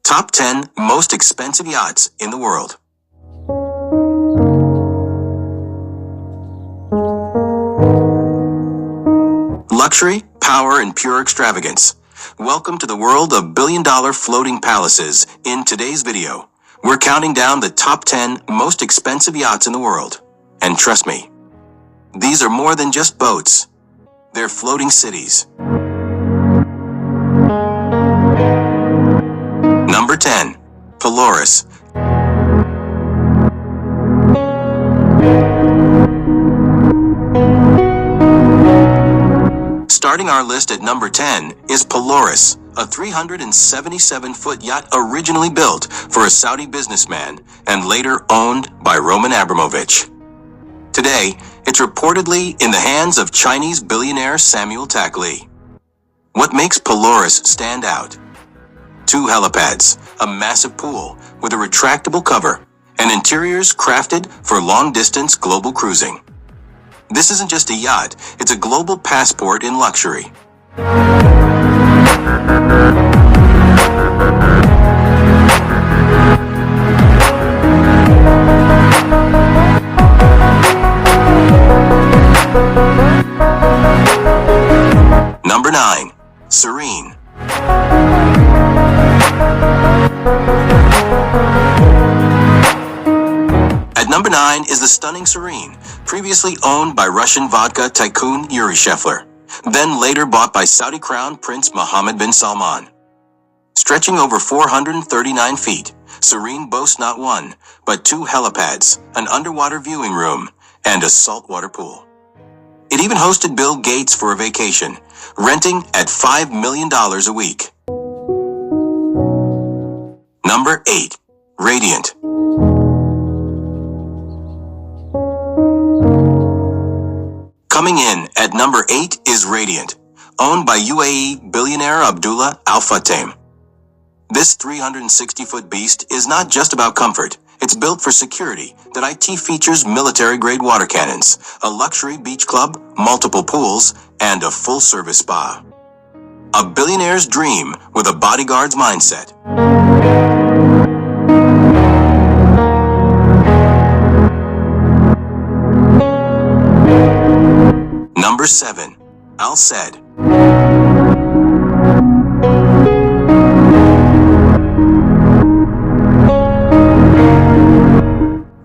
Top 10 most expensive yachts in the world. Luxury, power, and pure extravagance. Welcome to the world of billion-dollar floating palaces. In today's video, we're counting down the top 10 most expensive yachts in the world. And trust me, these are more than just boats. They're floating cities. Number 10. Polaris. Starting our list at number 10 is Polaris, a 377-foot yacht originally built for a Saudi businessman and later owned by Roman Abramovich. Today, it's reportedly in the hands of Chinese billionaire Samuel Lee. What makes Polaris stand out? 2 helipads, a massive pool with a retractable cover, and interiors crafted for long-distance global cruising. This isn't just a yacht, it's a global passport in luxury. Number 9. Serene. At number 9 is the stunning Serene, previously owned by Russian vodka tycoon Yuri Shefler, then later bought by Saudi Crown Prince Mohammed bin Salman. Stretching over 439 feet, Serene boasts not one, but 2 helipads, an underwater viewing room, and a saltwater pool. It even hosted Bill Gates for a vacation, renting at $5 million a week. Number 8. Radiant. Coming in at number 8 is Radiant, owned by UAE billionaire Abdullah Al Futtaim. This 360-foot beast is not just about comfort. It's built for security that IT features military-grade water cannons, a luxury beach club, multiple pools, and a full-service spa. A billionaire's dream with a bodyguard's mindset. Number 7. Al Said.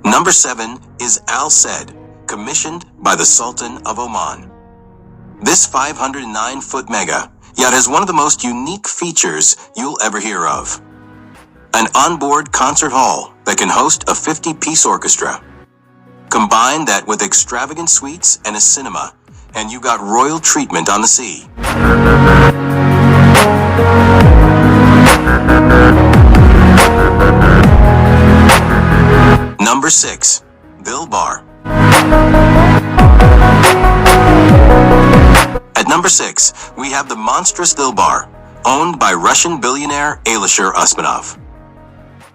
Number 7 is Al Said, commissioned by the Sultan of Oman. This 509-foot mega yacht has one of the most unique features you'll ever hear of. An onboard concert hall that can host a 50-piece orchestra. Combine that with extravagant suites and a cinema, and you got royal treatment on the sea. Number 6. Vilbar. At number 6, we have the monstrous Vilbar, owned by Russian billionaire Alisher Usmanov.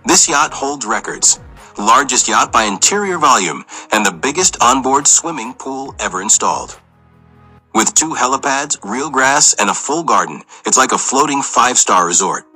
This yacht holds records. Largest yacht by interior volume and the biggest onboard swimming pool ever installed. With 2 helipads, real grass, and a full garden, it's like a floating 5-star resort.